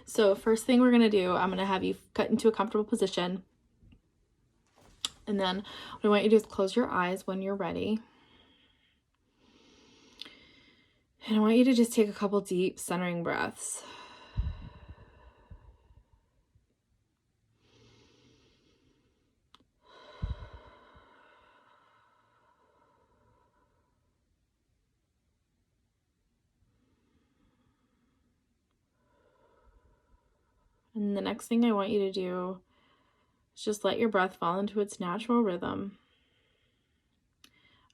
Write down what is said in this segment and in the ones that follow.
So first thing we're going to do, I'm going to have you cut into a comfortable position. And then what I want you to do is close your eyes when you're ready. And I want you to just take a couple deep centering breaths. And the next thing I want you to do is just let your breath fall into its natural rhythm.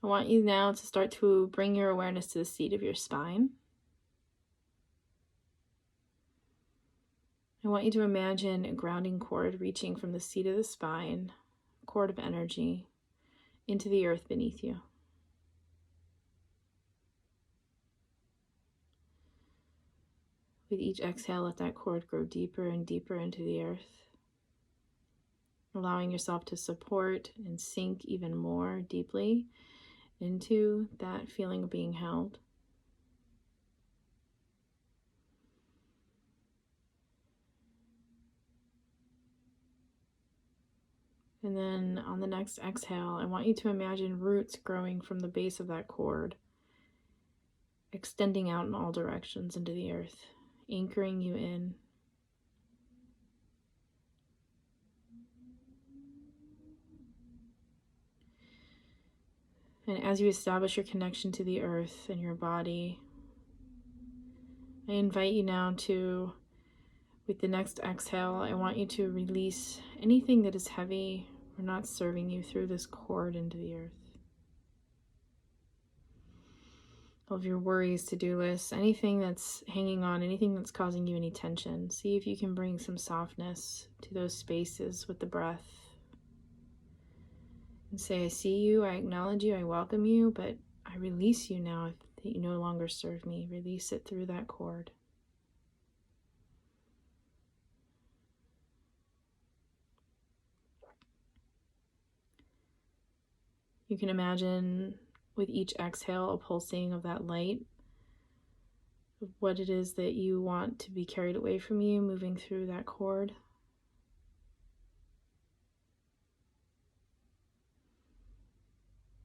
I want you now to start to bring your awareness to the seat of your spine. I want you to imagine a grounding cord reaching from the seat of the spine, a cord of energy, into the earth beneath you. With each exhale, let that cord grow deeper and deeper into the earth, allowing yourself to support and sink even more deeply into that feeling of being held. And then on the next exhale, I want you to imagine roots growing from the base of that cord, extending out in all directions into the earth, anchoring you in. And as you establish your connection to the earth and your body, I invite you now to, with the next exhale, I want you to release anything that is heavy or not serving you through this cord into the earth. All of your worries, to-do lists, anything that's hanging on, anything that's causing you any tension. See if you can bring some softness to those spaces with the breath. And say, I see you, I acknowledge you, I welcome you, but I release you now that you no longer serve me. Release it through that cord. You can imagine with each exhale a pulsing of that light, of what it is that you want to be carried away from you, moving through that cord.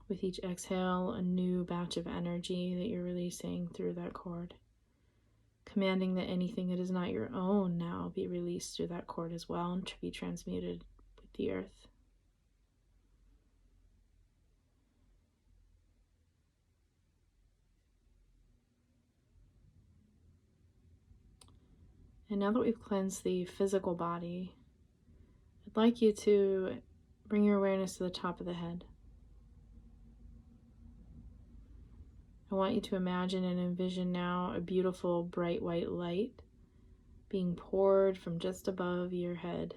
With each exhale, a new batch of energy that you're releasing through that cord. Commanding that anything that is not your own now be released through that cord as well and to be transmuted with the earth. And now that we've cleansed the physical body, I'd like you to bring your awareness to the top of the head. I want you to imagine and envision now a beautiful bright white light being poured from just above your head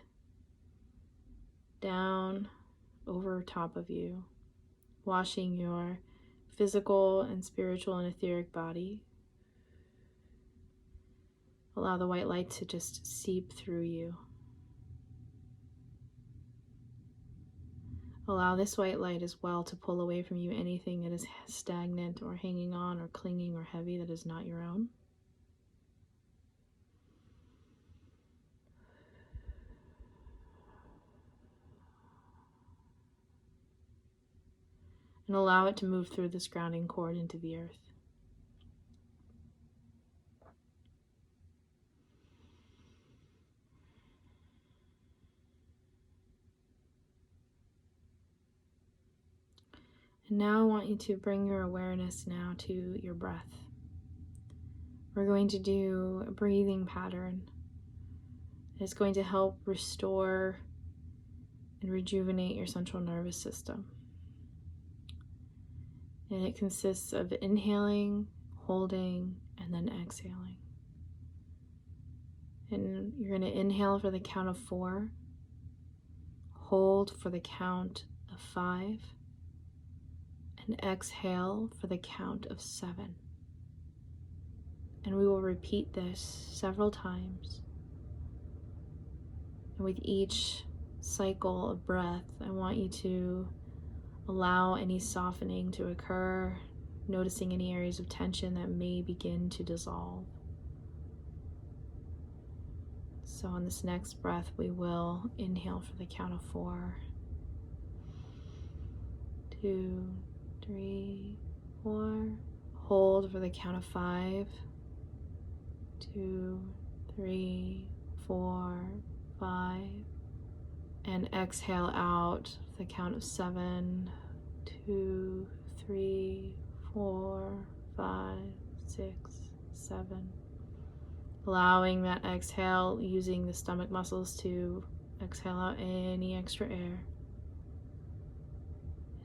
down over top of you, washing your physical and spiritual and etheric body. Allow the white light to just seep through you. Allow this white light as well to pull away from you anything that is stagnant or hanging on or clinging or heavy that is not your own. And allow it to move through this grounding cord into the earth. And now I want you to bring your awareness now to your breath. We're going to do a breathing pattern that's going to help restore and rejuvenate your central nervous system. And it consists of inhaling, holding, and then exhaling. And you're going to inhale for the count of 4, hold for the count of 5, and exhale for the count of 7. And we will repeat this several times. And with each cycle of breath, I want you to allow any softening to occur, noticing any areas of tension that may begin to dissolve. So on this next breath, we will inhale for the count of 4. 2, 3, 4. Hold for the count of 5. 2, 3, 4, 5. And exhale out for the count of 7. 2, 3, 4, 5, 6, 7. Allowing that exhale, using the stomach muscles to exhale out any extra air.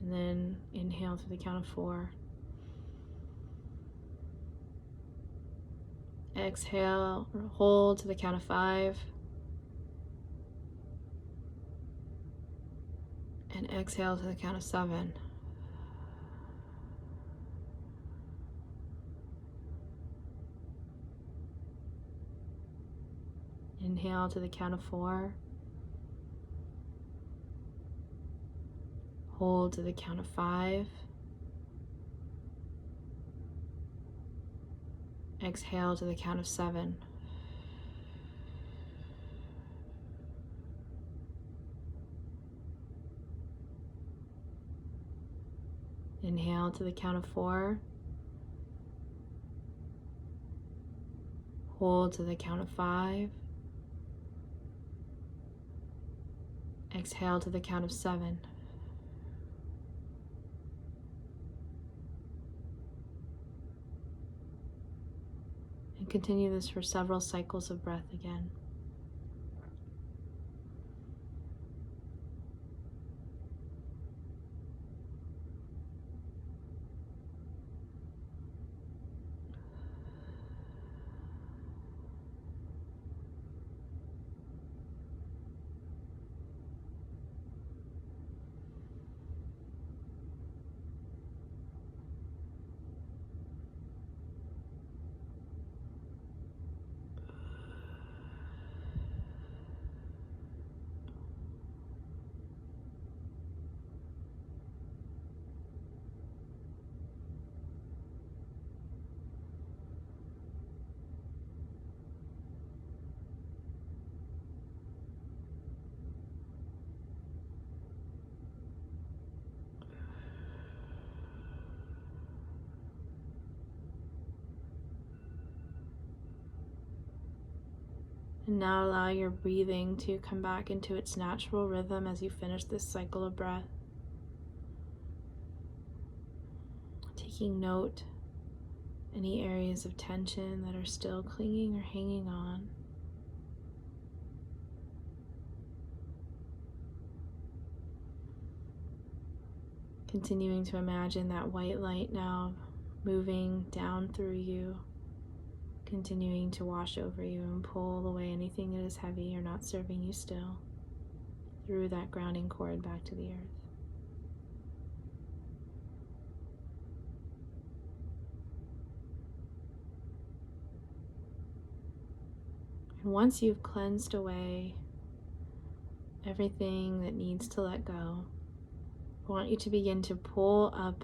And then inhale to the count of 4. Exhale or hold to the count of 5. And exhale to the count of 7. Inhale to the count of 4. Hold to the count of 5. Exhale to the count of 7. Inhale to the count of 4. Hold to the count of 5. Exhale to the count of 7. And continue this for several cycles of breath again. And now allow your breathing to come back into its natural rhythm as you finish this cycle of breath. Taking note any areas of tension that are still clinging or hanging on. Continuing to imagine that white light now moving down through you, continuing to wash over you and pull away anything that is heavy or not serving you still through that grounding cord back to the earth. And once you've cleansed away everything that needs to let go, I want you to begin to pull up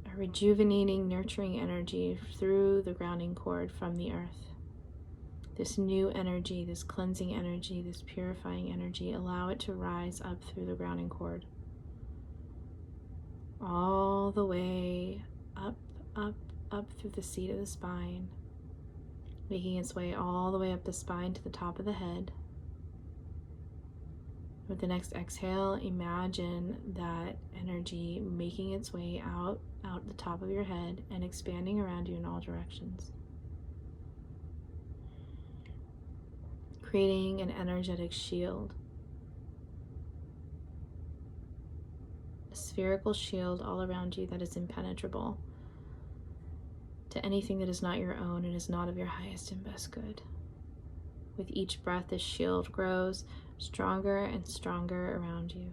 a rejuvenating, nurturing energy through the grounding cord from the earth. This new energy, this cleansing energy, this purifying energy, allow it to rise up through the grounding cord. All the way up, up, up through the seat of the spine, making its way all the way up the spine to the top of the head. With the next exhale, imagine that energy making its way out the top of your head and expanding around you in all directions. Creating an energetic shield. A spherical shield all around you that is impenetrable to anything that is not your own and is not of your highest and best good. With each breath, this shield grows stronger and stronger around you.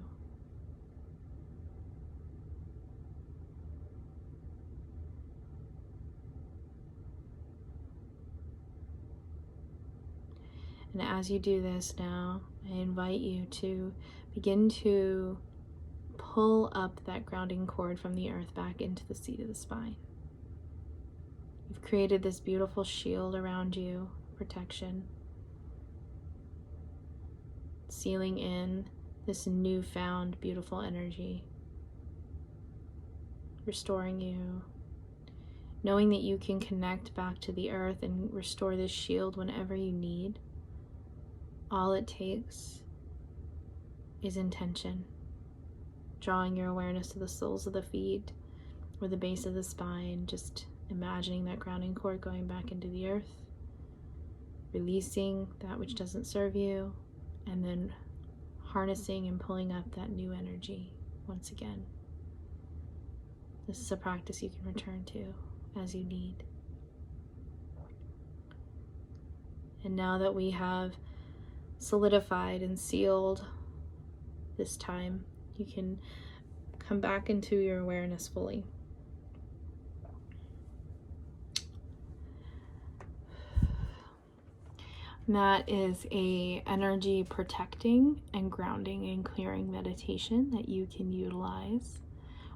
And as you do this now, I invite you to begin to pull up that grounding cord from the earth back into the seat of the spine. You've created this beautiful shield around you, protection. sealing in this newfound beautiful energy, restoring you, knowing that you can connect back to the earth and restore this shield whenever you need. All it takes is intention, drawing your awareness to the soles of the feet or the base of the spine, just imagining that grounding cord going back into the earth, releasing that which doesn't serve you, and then harnessing and pulling up that new energy once again. This is a practice you can return to as you need. And now that we have solidified and sealed this time, you can come back into your awareness fully. And that is a energy protecting and grounding and clearing meditation that you can utilize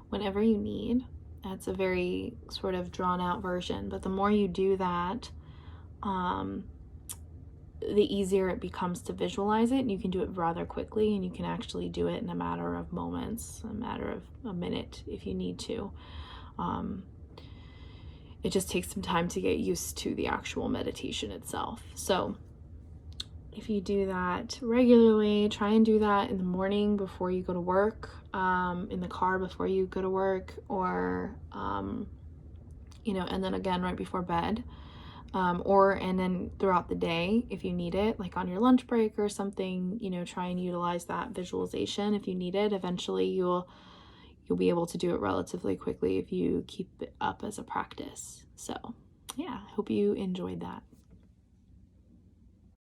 whenever you need. That's a very sort of drawn out version, but the more you do that, the easier it becomes to visualize it, and you can do it rather quickly, and you can actually do it in a matter of moments, a matter of a minute if you need to. It just takes some time to get used to the actual meditation itself. So if you do that regularly, try and do that in the morning before you go to work, in the car before you go to work, or and then again right before bed. And then throughout the day, if you need it, like on your lunch break or something, try and utilize that visualization if you need it. Eventually you'll be able to do it relatively quickly if you keep it up as a practice. So yeah, I hope you enjoyed that.